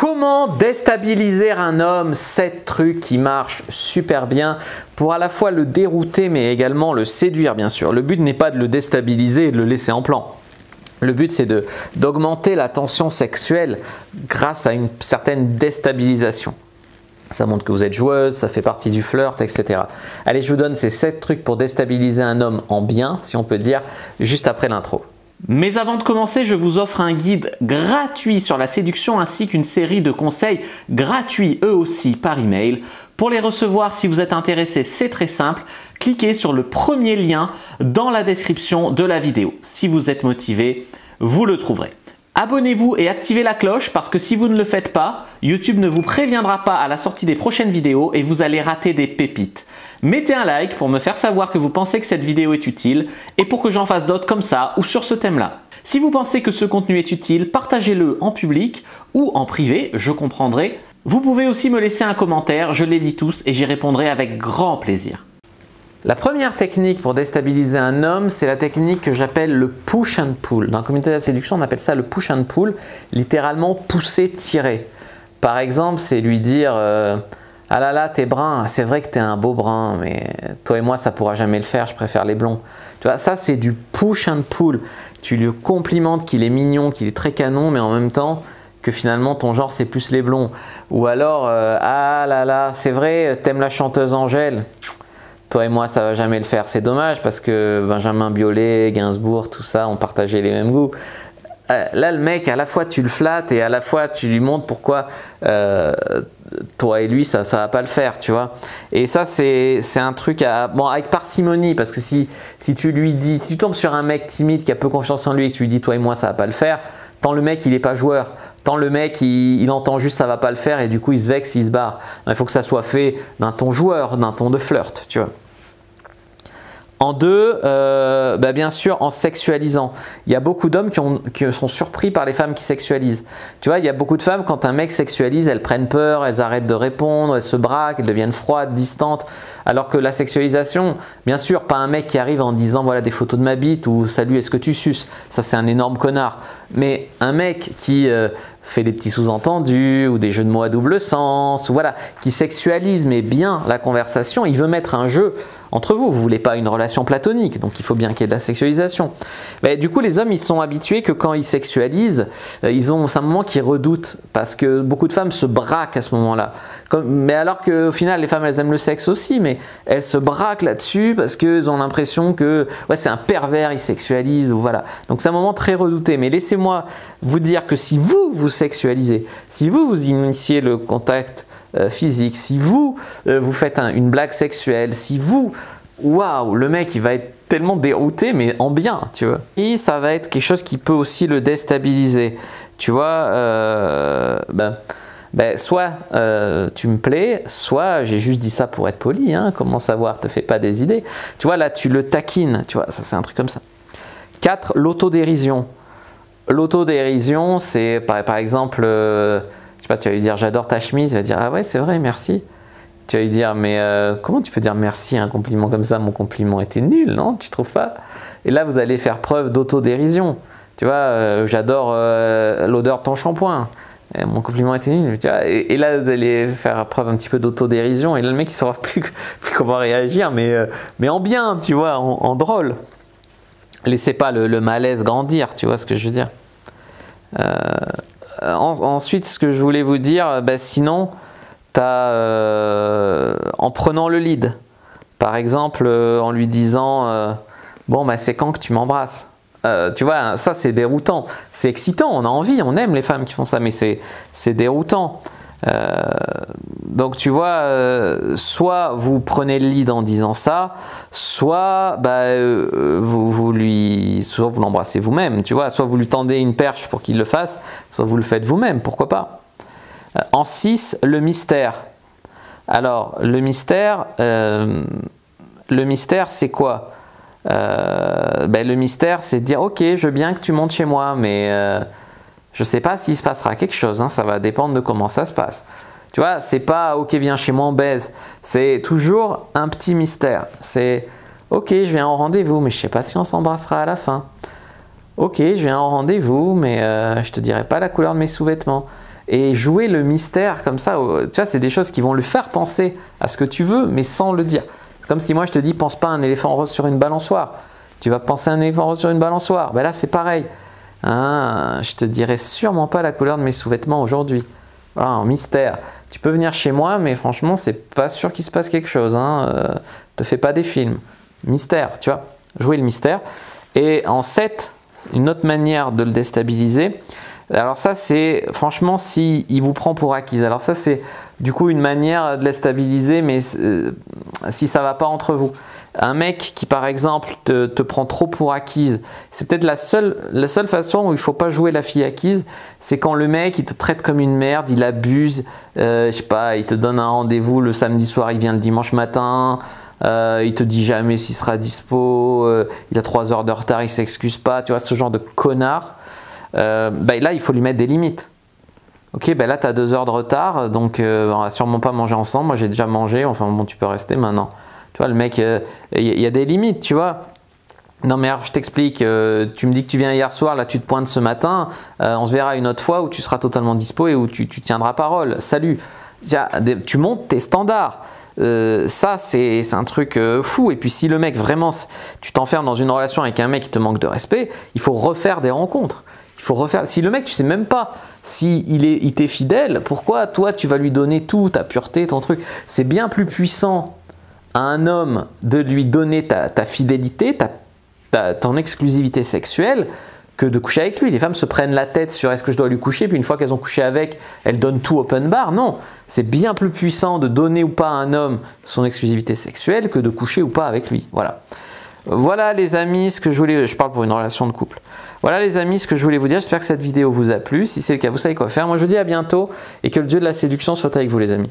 Comment déstabiliser un homme? 7 trucs qui marchent super bien pour à la fois le dérouter mais également le séduire bien sûr. Le but n'est pas de le déstabiliser et de le laisser en plan. Le but c'est d'augmenter la tension sexuelle grâce à une certaine déstabilisation. Ça montre que vous êtes joueuse, ça fait partie du flirt, etc. Allez, je vous donne ces 7 trucs pour déstabiliser un homme en bien, si on peut dire, juste après l'intro. Mais avant de commencer, je vous offre un guide gratuit sur la séduction ainsi qu'une série de conseils gratuits eux aussi par email. Pour les recevoir, si vous êtes intéressé, c'est très simple. Cliquez sur le premier lien dans la description de la vidéo. Si vous êtes motivé, vous le trouverez. Abonnez-vous et activez la cloche parce que si vous ne le faites pas, YouTube ne vous préviendra pas à la sortie des prochaines vidéos et vous allez rater des pépites. Mettez un like pour me faire savoir que vous pensez que cette vidéo est utile et pour que j'en fasse d'autres comme ça ou sur ce thème-là. Si vous pensez que ce contenu est utile, partagez-le en public ou en privé, je comprendrai. Vous pouvez aussi me laisser un commentaire, je les lis tous et j'y répondrai avec grand plaisir. La première technique pour déstabiliser un homme, c'est la technique que j'appelle le push and pull. Dans la communauté de la séduction, on appelle ça le push and pull, littéralement pousser, tirer. Par exemple, c'est lui dire ah là là, t'es brun, c'est vrai que t'es un beau brun, mais toi et moi, ça pourra jamais le faire, je préfère les blonds. Tu vois, ça c'est du push and pull. Tu lui complimentes qu'il est mignon, qu'il est très canon, mais en même temps que finalement ton genre c'est plus les blonds. Ou alors, ah là là, c'est vrai, t'aimes la chanteuse Angèle. Toi et moi, ça va jamais le faire. C'est dommage parce que Benjamin Biolay, Gainsbourg, tout ça, ont partagé les mêmes goûts. Là, le mec, à la fois tu le flattes et à la fois tu lui montres pourquoi toi et lui, ça va pas le faire, tu vois. Et ça, c'est un truc avec parcimonie parce que si tu lui dis, si tu tombes sur un mec timide qui a peu confiance en lui et que tu lui dis toi et moi, ça va pas le faire, tant le mec, il est pas joueur. Tant le mec, il entend juste ça va pas le faire et du coup il se vexe, il se barre. Il faut que ça soit fait d'un ton joueur, d'un ton de flirt, tu vois. En deux, bien sûr en sexualisant. Il y a beaucoup d'hommes qui sont surpris par les femmes qui sexualisent. Tu vois, il y a beaucoup de femmes, quand un mec sexualise, elles prennent peur, elles arrêtent de répondre, elles se braquent, elles deviennent froides, distantes. Alors que la sexualisation, bien sûr, pas un mec qui arrive en disant voilà des photos de ma bite ou salut est-ce que tu suces. Ça c'est un énorme connard. Mais un mec qui fait des petits sous-entendus ou des jeux de mots à double sens, ou voilà, qui sexualise mais bien la conversation, il veut mettre un jeu entre vous. Vous ne voulez pas une relation platonique, donc il faut bien qu'il y ait de la sexualisation. Mais du coup, les hommes, ils sont habitués que quand ils sexualisent, c'est un moment qu'ils redoutent parce que beaucoup de femmes se braquent à ce moment-là. Mais alors qu'au final, les femmes, elles aiment le sexe aussi, mais elles se braquent là-dessus parce qu'elles ont l'impression que ouais, c'est un pervers, il sexualise, ou voilà. Donc c'est un moment très redouté. Mais laissez-moi vous dire que si vous sexualisez, si vous initiez le contact physique, si vous faites une blague sexuelle, si vous, waouh, le mec il va être tellement dérouté mais en bien, tu vois. Et ça va être quelque chose qui peut aussi le déstabiliser, tu vois. Soit tu me plais, soit j'ai juste dit ça pour être poli, hein, comment savoir, te fais pas des idées. Tu vois, là tu le taquines, tu vois, ça c'est un truc comme ça. 4, l'autodérision. L'autodérision, c'est par exemple, je sais pas, tu vas lui dire j'adore ta chemise, il va dire ah ouais c'est vrai merci. Tu vas lui dire mais comment tu peux dire merci à un compliment comme ça, mon compliment était nul, non, tu trouves pas? Et là vous allez faire preuve d'autodérision. Tu vois, j'adore l'odeur de ton shampoing. Mon compliment était nul, tu vois, et là vous allez faire preuve un petit peu d'autodérision et là le mec il saura plus comment réagir, mais en bien, tu vois, en drôle. Laissez pas le malaise grandir, tu vois ce que je veux dire. Ensuite, ce que je voulais vous dire, sinon, en prenant le lead, par exemple en lui disant bon c'est quand que tu m'embrasses. Tu vois, ça c'est déroutant, c'est excitant, on a envie, on aime les femmes qui font ça, mais c'est déroutant. Donc tu vois, soit vous prenez le lead en disant ça, soit vous l'embrassez vous-même, tu vois, soit vous lui tendez une perche pour qu'il le fasse, soit vous le faites vous-même, pourquoi pas. En 6, le mystère. Alors le mystère c'est quoi? Le mystère c'est de dire ok, je veux bien que tu montes chez moi, mais je ne sais pas s'il se passera quelque chose, hein, ça va dépendre de comment ça se passe. Tu vois, c'est pas ok viens chez moi on baise, c'est toujours un petit mystère. C'est ok je viens au rendez-vous mais je ne sais pas si on s'embrassera à la fin. Ok je viens au rendez-vous mais je te dirai pas la couleur de mes sous-vêtements. Et jouer le mystère comme ça, tu vois, c'est des choses qui vont le faire penser à ce que tu veux, mais sans le dire. C'est comme si moi je te dis, pense pas à un éléphant rose sur une balançoire. Tu vas penser à un éléphant rose sur une balançoire. Ben là, c'est pareil. Hein, je te dirai sûrement pas la couleur de mes sous-vêtements aujourd'hui. Voilà, un mystère. Tu peux venir chez moi, mais franchement, c'est pas sûr qu'il se passe quelque chose. Hein. Te fais pas des films. Mystère, tu vois. Jouer le mystère. Et en 7, une autre manière de le déstabiliser. Alors ça, c'est franchement si il vous prend pour acquise. Alors ça, c'est du coup une manière de le stabiliser, mais si ça va pas entre vous. Un mec qui par exemple te prend trop pour acquise, c'est peut-être la seule façon où il faut pas jouer la fille acquise, c'est quand le mec il te traite comme une merde, il abuse, je sais pas, il te donne un rendez-vous le samedi soir, il vient le dimanche matin, il te dit jamais s'il sera dispo, il a 3 heures de retard, il s'excuse pas, tu vois, ce genre de connard. Là il faut lui mettre des limites. Ok, là tu as 2 heures de retard, donc on va sûrement pas manger ensemble, moi j'ai déjà mangé, enfin bon tu peux rester maintenant. Tu vois, le mec, il y a des limites, tu vois. Non mais alors je t'explique, tu me dis que tu viens hier soir, là tu te pointes ce matin, on se verra une autre fois où tu seras totalement dispo et où tu tiendras parole. Salut. Tu montes tes standards. Ça c'est un truc fou. Et puis si le mec vraiment, tu t'enfermes dans une relation avec un mec qui te manque de respect, il faut refaire des rencontres. Il faut refaire. Si le mec tu sais même pas si il t'est fidèle, pourquoi toi tu vas lui donner tout, ta pureté, ton truc. C'est bien plus puissant à un homme de lui donner ta fidélité, ton exclusivité sexuelle, que de coucher avec lui. Les femmes se prennent la tête sur est-ce que je dois lui coucher, puis une fois qu'elles ont couché avec, elles donnent tout open bar. Non, c'est bien plus puissant de donner ou pas à un homme son exclusivité sexuelle que de coucher ou pas avec lui. Voilà. Voilà les amis, ce que je parle pour une relation de couple. Voilà les amis, ce que je voulais vous dire. J'espère que cette vidéo vous a plu. Si c'est le cas, vous savez quoi faire. Moi je vous dis à bientôt et que le dieu de la séduction soit avec vous les amis.